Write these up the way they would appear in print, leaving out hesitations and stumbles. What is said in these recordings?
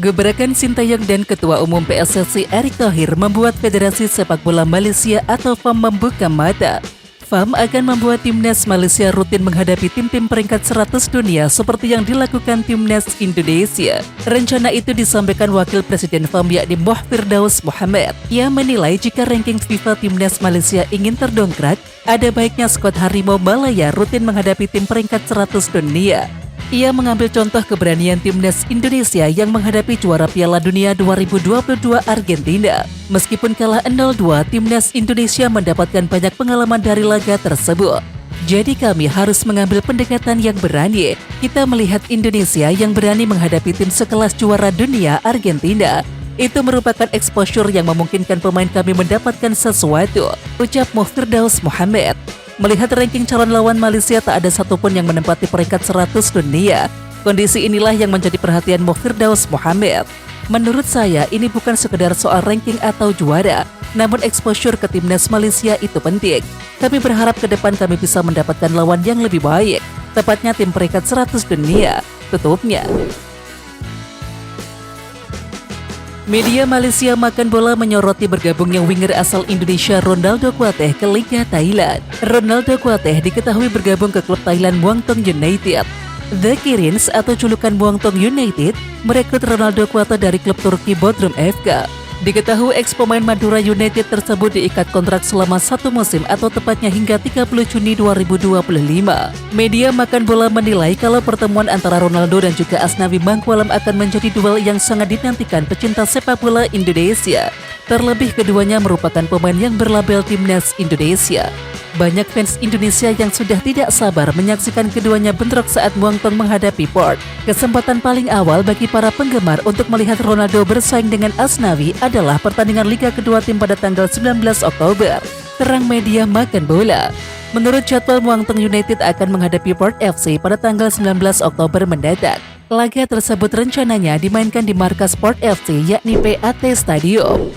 Gebrakan Sintayong dan Ketua Umum PSSI Erick Thohir membuat Federasi Sepak Bola Malaysia atau FAM membuka mata. FAM akan membuat timnas Malaysia rutin menghadapi tim-tim peringkat 100 dunia seperti yang dilakukan timnas Indonesia. Rencana itu disampaikan Wakil Presiden FAM yakni Moh Firdaus Mohamad. Ia menilai jika ranking FIFA timnas Malaysia ingin terdongkrak, ada baiknya skuad Harimau Malaya rutin menghadapi tim peringkat 100 dunia. Ia mengambil contoh keberanian timnas Indonesia yang menghadapi juara Piala Dunia 2022 Argentina. Meskipun kalah 0-2, timnas Indonesia mendapatkan banyak pengalaman dari laga tersebut. Jadi kami harus mengambil pendekatan yang berani. Kita melihat Indonesia yang berani menghadapi tim sekelas juara dunia Argentina. Itu merupakan exposure yang memungkinkan pemain kami mendapatkan sesuatu, ucap Moh Firdaus Mohamad. Melihat ranking calon lawan Malaysia tak ada satupun yang menempati peringkat 100 dunia. Kondisi inilah yang menjadi perhatian Moh Firdaus Mohamad. Menurut saya ini bukan sekedar soal ranking atau juara, namun exposure ke timnas Malaysia itu penting. Kami berharap ke depan kami bisa mendapatkan lawan yang lebih baik, tepatnya tim peringkat 100 dunia, tutupnya. Media Malaysia Makan Bola menyoroti bergabungnya winger asal Indonesia Ronaldo Kuateh ke Liga Thailand. Ronaldo Kuateh diketahui bergabung ke klub Thailand Muangthong United. The Kirins atau julukan Muangthong United merekrut Ronaldo Kuateh dari klub Turki Bodrum FK. Diketahui ex-pemain Madura United tersebut diikat kontrak selama 1 musim atau tepatnya hingga 30 Juni 2025. Media Makan Bola menilai kalau pertemuan antara Ronaldo dan juga Asnawi Mangkualam akan menjadi duel yang sangat dinantikan pecinta sepak bola Indonesia. Terlebih keduanya merupakan pemain yang berlabel timnas Indonesia. Banyak fans Indonesia yang sudah tidak sabar menyaksikan keduanya bentrok saat Muangthong menghadapi Port. Kesempatan paling awal bagi para penggemar untuk melihat Ronaldo bersaing dengan Asnawi adalah pertandingan Liga kedua tim pada tanggal 19 Oktober. Terang Media Makan Bola. Menurut jadwal Muangthong United akan menghadapi Port FC pada tanggal 19 Oktober mendatang. Laga tersebut rencananya dimainkan di markas Port FC yakni PAT Stadium.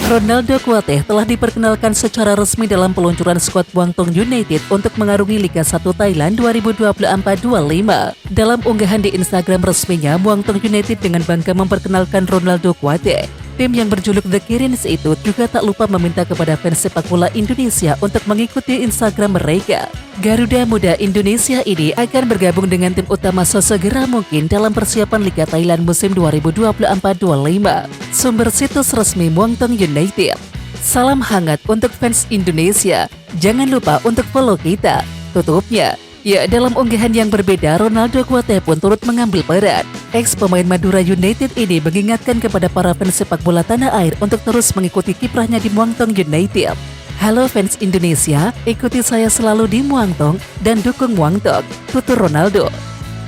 Ronaldo Kuateh telah diperkenalkan secara resmi dalam peluncuran skuad Muangthong United untuk mengarungi Liga 1 Thailand 2024-25. Dalam unggahan di Instagram resminya, Muangthong United dengan bangga memperkenalkan Ronaldo Kuateh. Tim yang berjuluk The Kirins itu juga tak lupa meminta kepada fans sepak bola Indonesia untuk mengikuti Instagram mereka. Garuda Muda Indonesia ini akan bergabung dengan tim utama sesegera mungkin dalam persiapan Liga Thailand musim 2024-25. Sumber situs resmi Muangthong United. Salam hangat untuk fans Indonesia. Jangan lupa untuk follow kita. Tutupnya. Ya, dalam unggahan yang berbeda, Ronaldo Kuateh pun turut mengambil peran. Ex-pemain Madura United ini mengingatkan kepada para fans sepak bola tanah air untuk terus mengikuti kiprahnya di Muangthong United. Halo fans Indonesia, ikuti saya selalu di Muangthong dan dukung Muangthong, tutur Ronaldo.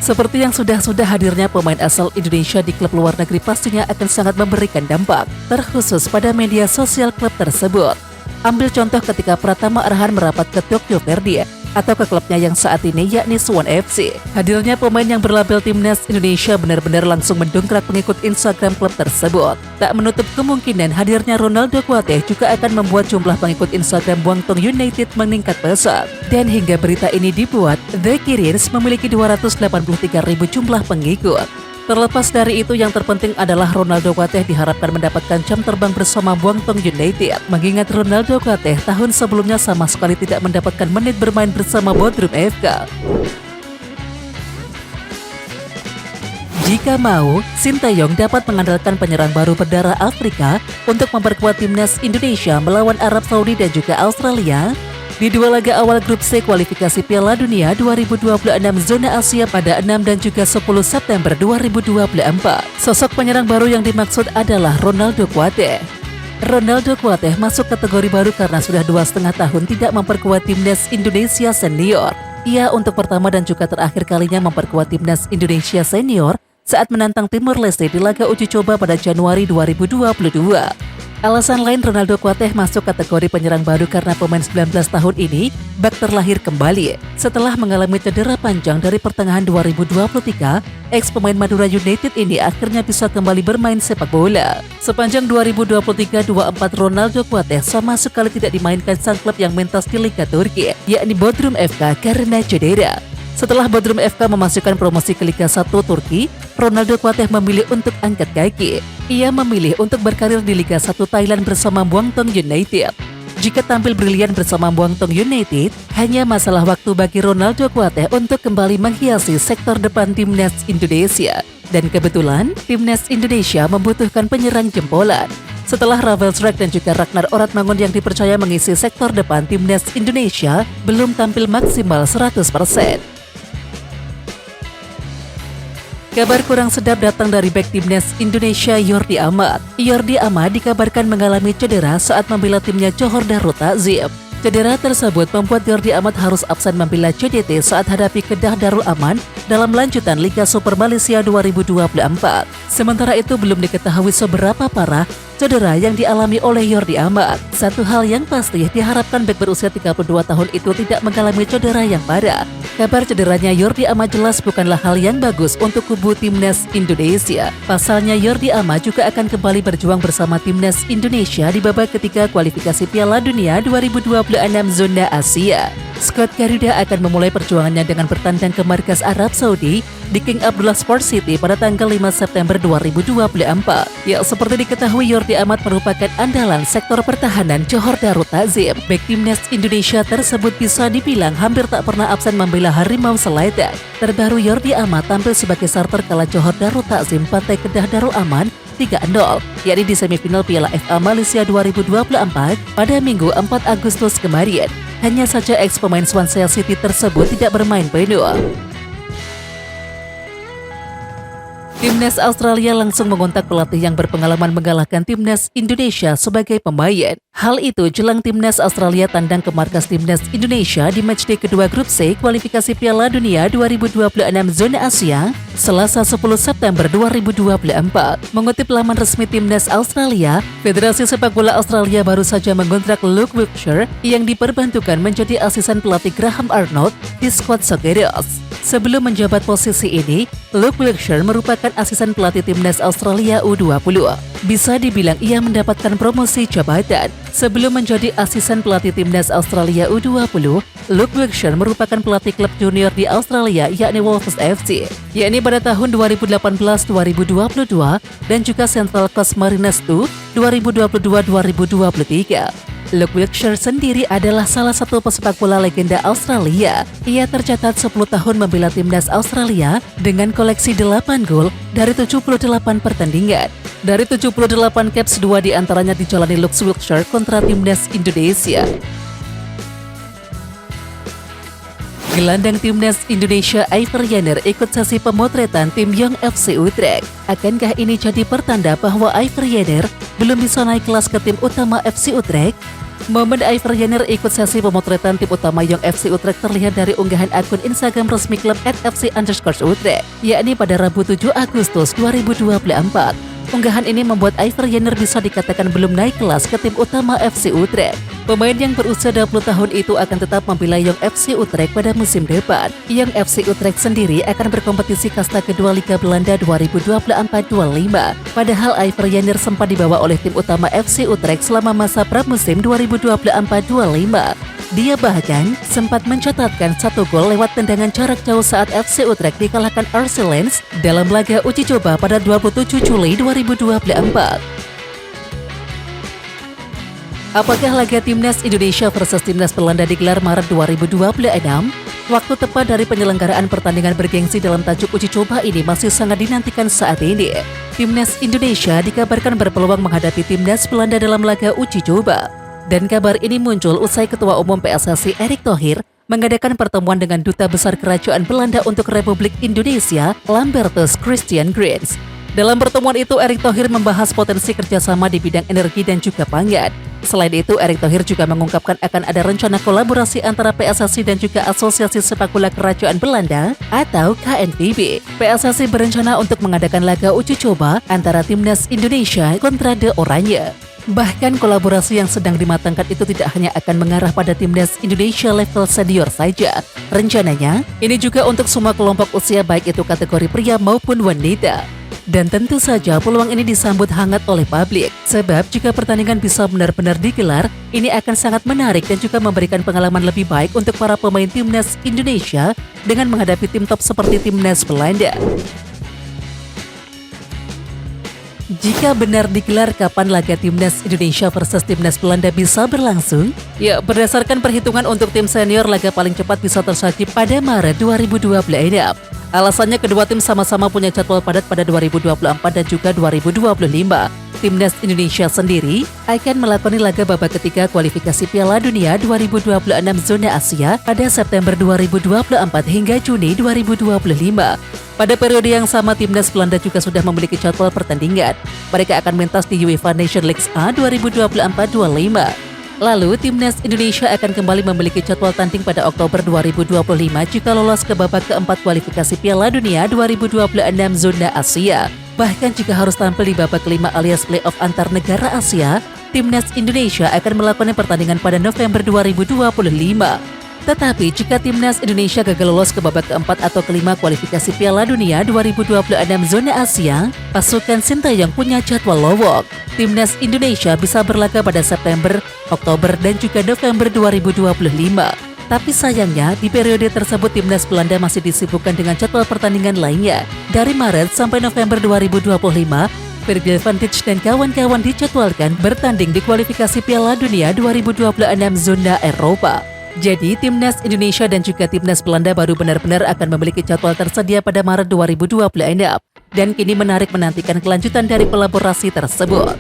Seperti yang sudah hadirnya pemain asal Indonesia di klub luar negeri pastinya akan sangat memberikan dampak, terkhusus pada media sosial klub tersebut. Ambil contoh ketika Pratama Arhan merapat ke Tokyo Verdy atau ke klubnya yang saat ini yakni Suwon FC. Hadirnya pemain yang berlabel timnas Indonesia benar-benar langsung mendongkrak pengikut Instagram klub tersebut. Tak menutup kemungkinan hadirnya Ronaldo Kuateh juga akan membuat jumlah pengikut Instagram Muangthong United meningkat pesat. Dan hingga berita ini dibuat, The Kirins memiliki 283.000 jumlah pengikut. Terlepas dari itu, yang terpenting adalah Ronaldo Kuateh diharapkan mendapatkan jam terbang bersama Muangthong United. Mengingat Ronaldo Kuateh tahun sebelumnya sama sekali tidak mendapatkan menit bermain bersama Bodrum FK. Jika mau, Sintayong dapat mengandalkan penyerang baru berdarah Afrika untuk memperkuat timnas Indonesia melawan Arab Saudi dan juga Australia di dua laga awal grup C kualifikasi Piala Dunia 2026 zona Asia pada 6 dan juga 10 September 2024. Sosok penyerang baru yang dimaksud adalah Ronaldo Kuateh. Ronaldo Kuateh masuk kategori baru karena sudah 2,5 tahun tidak memperkuat timnas Indonesia senior. Ia untuk pertama dan juga terakhir kalinya memperkuat timnas Indonesia senior saat menantang Timor Leste di laga uji coba pada Januari 2022. Alasan lain Ronaldo Kuateh masuk kategori penyerang baru karena pemain 19 tahun ini bak terlahir kembali. Setelah mengalami cedera panjang dari pertengahan 2023, ex-pemain Madura United ini akhirnya bisa kembali bermain sepak bola. Sepanjang 2023-24 Ronaldo Kuateh sama sekali tidak dimainkan sang klub yang mentas di Liga Turki, yakni Bodrum FK karena cedera. Setelah Bodrum FK memasukkan promosi ke Liga 1 Turki, Ronaldo Kuateh memilih untuk angkat kaki. Ia memilih untuk berkarir di Liga 1 Thailand bersama Muangthong United. Jika tampil brilian bersama Muangthong United, hanya masalah waktu bagi Ronaldo Kuateh untuk kembali menghiasi sektor depan timnas Indonesia. Dan kebetulan, timnas Indonesia membutuhkan penyerang jempolan. Setelah Ravel Struijk dan juga Ragnar Oratmangun yang dipercaya mengisi sektor depan timnas Indonesia, belum tampil maksimal 100%. Kabar kurang sedap datang dari bek timnas Indonesia Jordi Amat. Jordi Amat dikabarkan mengalami cedera saat membela timnya Johor Darul Ta'zim. Cedera tersebut membuat Jordi Amat harus absen membela CDT saat hadapi Kedah Darul Aman dalam lanjutan Liga Super Malaysia 2024. Sementara itu belum diketahui seberapa parah cedera yang dialami oleh Jordi Amat. Satu hal yang pasti diharapkan bek berusia 32 tahun itu tidak mengalami cedera yang parah. Kabar cederanya Jordi Amat jelas bukanlah hal yang bagus untuk kubu timnas Indonesia. Pasalnya Jordi Amat juga akan kembali berjuang bersama timnas Indonesia di babak ketiga kualifikasi Piala Dunia 2026 zona Asia. Skuad Garuda akan memulai perjuangannya dengan bertandang ke markas Arab Saudi di King Abdullah Sports City pada tanggal 5 September 2024. Ya, seperti diketahui Jordi Amat merupakan andalan sektor pertahanan Johor Darul Ta'zim. Bek timnas Indonesia tersebut bisa dibilang hampir tak pernah absen membela Harimau Selatan. Terbaru Jordi Amat tampil sebagai starter kala Johor Darul Ta'zim Pantai Kedah Darul Aman 3-0, yakni di semifinal Piala FA Malaysia 2024 pada Minggu 4 Agustus kemarin. Hanya saja ex-pemain Swansea City tersebut tidak bermain penuh. Timnas Australia langsung mengontak pelatih yang berpengalaman mengalahkan timnas Indonesia sebagai pemain. Hal itu jelang timnas Australia tandang ke markas timnas Indonesia di matchday kedua grup C kualifikasi Piala Dunia 2026 zona Asia, Selasa 10 September 2024. Mengutip laman resmi timnas Australia, Federasi Sepak Bola Australia baru saja mengontrak Luke Wilkshire yang diperbantukan menjadi asisten pelatih Graham Arnold di skuad Socceroos. Sebelum menjabat posisi ini, Luke Wilkshire merupakan asisten pelatih timnas Australia U20. Bisa dibilang ia mendapatkan promosi jabatan. Sebelum menjadi asisten pelatih timnas Australia U20, Luke Wilkshire merupakan pelatih klub junior di Australia yakni Wolves FC, yakni pada tahun 2018-2022 dan juga Central Coast Mariners 2 2022-2023. Luke Wilkshire sendiri adalah salah satu pesepak bola legenda Australia. Ia tercatat 10 tahun membela timnas Australia dengan koleksi 8 gol dari 78 pertandingan. Dari 78 caps, 2 diantaranya dijalani Luke Wilkshire kontra timnas Indonesia. Gelandang timnas Indonesia Iver Jenner ikut sesi pemotretan tim Young FC Utrecht. Akankah ini jadi pertanda bahwa Iver Jenner belum bisa naik kelas ke tim utama FC Utrecht? Momen Iver Jenner ikut sesi pemotretan tim utama Young FC Utrecht terlihat dari unggahan akun Instagram resmi klub @fc_Utrecht, yakni pada Rabu 7 Agustus 2024. Unggahan ini membuat Iver Jenner bisa dikatakan belum naik kelas ke tim utama FC Utrecht. Pemain yang berusia 20 tahun itu akan tetap membela Young FC Utrecht pada musim depan. Young FC Utrecht sendiri akan berkompetisi kasta kedua Liga Belanda 2024-25. Padahal Iver Jenner sempat dibawa oleh tim utama FC Utrecht selama masa pramusim 2024-25. Dia bahkan sempat mencatatkan 1 gol lewat tendangan jarak jauh saat FC Utrecht dikalahkan RC Lens dalam laga uji coba pada 27 Juli 2024. Apakah laga timnas Indonesia versus timnas Belanda digelar Maret 2026? Waktu tepat dari penyelenggaraan pertandingan bergengsi dalam tajuk uji coba ini masih sangat dinantikan saat ini. Timnas Indonesia dikabarkan berpeluang menghadapi timnas Belanda dalam laga uji coba. Dan kabar ini muncul usai Ketua Umum PSSI Erick Thohir mengadakan pertemuan dengan Duta Besar Kerajaan Belanda untuk Republik Indonesia, Lambertus Christian Grins. Dalam pertemuan itu, Erick Thohir membahas potensi kerjasama di bidang energi dan juga pangan. Selain itu, Erick Thohir juga mengungkapkan akan ada rencana kolaborasi antara PSSI dan juga Asosiasi Sepak Bola Kerajaan Belanda atau KNVB. PSSI berencana untuk mengadakan laga uji coba antara timnas Indonesia kontra The Oranje. Bahkan kolaborasi yang sedang dimatangkan itu tidak hanya akan mengarah pada timnas Indonesia level senior saja. Rencananya, ini juga untuk semua kelompok usia baik itu kategori pria maupun wanita. Dan tentu saja peluang ini disambut hangat oleh publik. Sebab jika pertandingan bisa benar-benar digelar, ini akan sangat menarik dan juga memberikan pengalaman lebih baik untuk para pemain timnas Indonesia dengan menghadapi tim top seperti timnas Belanda. Jika benar digelar, kapan laga timnas Indonesia versus timnas Belanda bisa berlangsung? Ya, berdasarkan perhitungan untuk tim senior, laga paling cepat bisa tersaji pada Maret 2026. Alasannya kedua tim sama-sama punya jadwal padat pada 2024 dan juga 2025. Timnas Indonesia sendiri akan melakoni laga babak ketiga kualifikasi Piala Dunia 2026 zona Asia pada September 2024 hingga Juni 2025. Pada periode yang sama, timnas Belanda juga sudah memiliki jadwal pertandingan. Mereka akan mentas di UEFA Nations League A 2024-25. Lalu, timnas Indonesia akan kembali memiliki jadwal tanding pada Oktober 2025 jika lolos ke babak keempat kualifikasi Piala Dunia 2026 zona Asia. Bahkan jika harus tampil di babak kelima alias playoff antar negara Asia, timnas Indonesia akan melakukan pertandingan pada November 2025. Tetapi jika timnas Indonesia gagal lolos ke babak keempat atau kelima kualifikasi Piala Dunia 2026 zona Asia, pasukan Sintayong punya jadwal lowok. Timnas Indonesia bisa berlaga pada September, Oktober, dan juga November 2025. Tapi sayangnya, di periode tersebut timnas Belanda masih disibukkan dengan jadwal pertandingan lainnya. Dari Maret sampai November 2025, Virgil van Dijk dan kawan-kawan dijadwalkan bertanding di kualifikasi Piala Dunia 2026 zona Eropa. Jadi, timnas Indonesia dan juga timnas Belanda baru benar-benar akan memiliki jadwal tersedia pada Maret 2026. Dan kini menarik menantikan kelanjutan dari kolaborasi tersebut.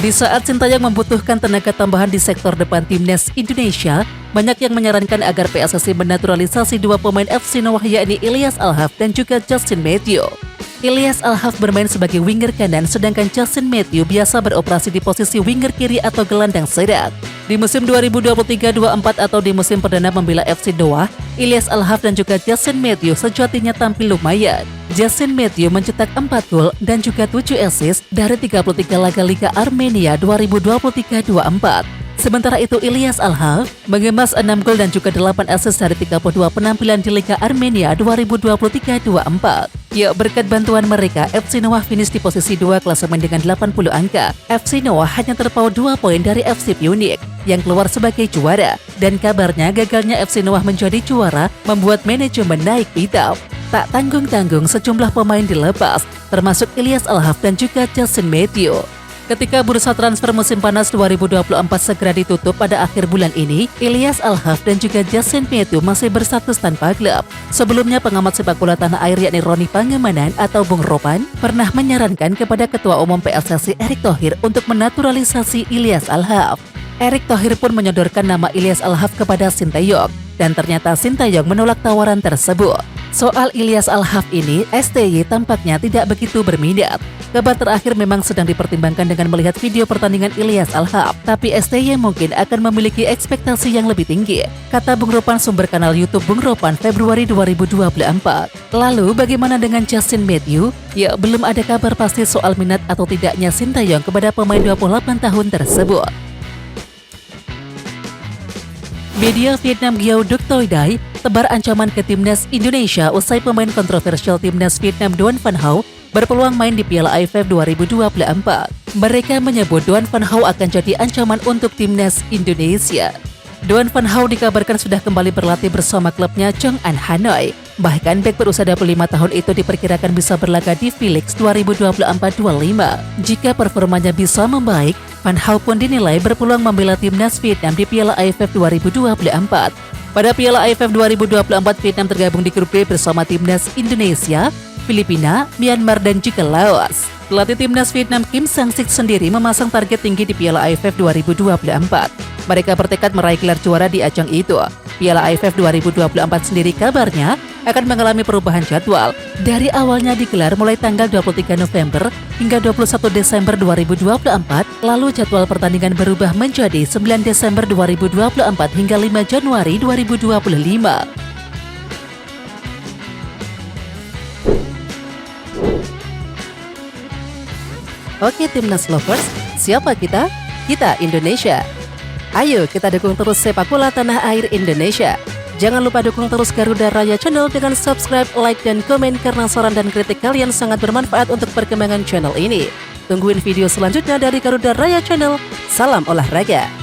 Di saat Sintayong membutuhkan tenaga tambahan di sektor depan timnas Indonesia, banyak yang menyarankan agar PSSI menaturalisasi dua pemain FC Noah, yakni Ilyas Al-Haf dan juga Justin Matthew. Ilyas Al-Haf bermain sebagai winger kanan, sedangkan Justin Matthew biasa beroperasi di posisi winger kiri atau gelandang serang. Di musim 2023-24 atau di musim perdana membela FC Doha, Ilyas Al-Haf dan juga Justin Matthew sejatinya tampil lumayan. Justin Matthew mencetak 4 gol dan juga 7 assist dari 33 laga Liga Armenia 2023-24. Sementara itu Ilyas Al-Haf mengemas 6 gol dan juga 8 assist dari 32 penampilan di Liga Armenia 2023-24. Ya, berkat bantuan mereka, FC Noah finish di posisi 2 klasemen dengan 80 angka. FC Noah hanya terpaut 2 poin dari FC Pionik yang keluar sebagai juara. Dan kabarnya gagalnya FC Noah menjadi juara membuat manajemen naik pitam. Tak tanggung-tanggung sejumlah pemain dilepas, termasuk Ilyas Al-Haf dan juga Justin Matthew. Ketika bursa transfer musim panas 2024 segera ditutup pada akhir bulan ini, Ilyas Al-Haf dan juga Justin Matthew masih berstatus tanpa klub. Sebelumnya pengamat sepak bola tanah air yakni Roni Pangemanan atau Bung Ropan pernah menyarankan kepada Ketua Umum PSSI Erick Thohir untuk menaturalisasi Ilyas Al-Haf. Erick Thohir pun menyodorkan nama Ilyas Al-Haf kepada Sintayong, dan ternyata Sintayong menolak tawaran tersebut. Soal Ilyas Al-Haf ini, STY tampaknya tidak begitu berminat. Kabar terakhir memang sedang dipertimbangkan dengan melihat video pertandingan Ilyas Al-Haf, tapi STY mungkin akan memiliki ekspektasi yang lebih tinggi, kata Bung Ropan sumber kanal YouTube Bung Ropan Februari 2024. Lalu bagaimana dengan Justin Matthew? Ya, belum ada kabar pasti soal minat atau tidaknya Sintayong kepada pemain 28 tahun tersebut. Media Vietnam Gio Duc Toi Dai tebar ancaman ke timnas Indonesia usai pemain kontroversial timnas Vietnam Doan Van Hau berpeluang main di Piala AFF 2024. Mereka menyebut Doan Van Hau akan jadi ancaman untuk timnas Indonesia. Doan Van Hau dikabarkan sudah kembali berlatih bersama klubnya Chung An Hanoi. Bahkan bek berusia 25 tahun itu diperkirakan bisa berlaga di V-League 2024-25. Jika performanya bisa membaik, Van Hau pun dinilai berpeluang membela timnas Vietnam di Piala AFF 2024. Pada Piala AFF 2024, Vietnam tergabung di grup D bersama timnas Indonesia, Filipina, Myanmar, dan juga Laos. Pelatih timnas Vietnam Kim Sang-sik sendiri memasang target tinggi di Piala AFF 2024. Mereka bertekad meraih gelar juara di ajang itu. Piala AFF 2024 sendiri kabarnya akan mengalami perubahan jadwal. Dari awalnya digelar mulai tanggal 23 November hingga 21 Desember 2024, lalu jadwal pertandingan berubah menjadi 9 Desember 2024 hingga 5 Januari 2025. Oke Timnas Lovers, siapa kita? Kita Indonesia. Ayo kita dukung terus sepak bola tanah air Indonesia. Jangan lupa dukung terus Garuda Raya Channel dengan subscribe, like, dan komen karena saran dan kritik kalian sangat bermanfaat untuk perkembangan channel ini. Tungguin video selanjutnya dari Garuda Raya Channel. Salam olahraga.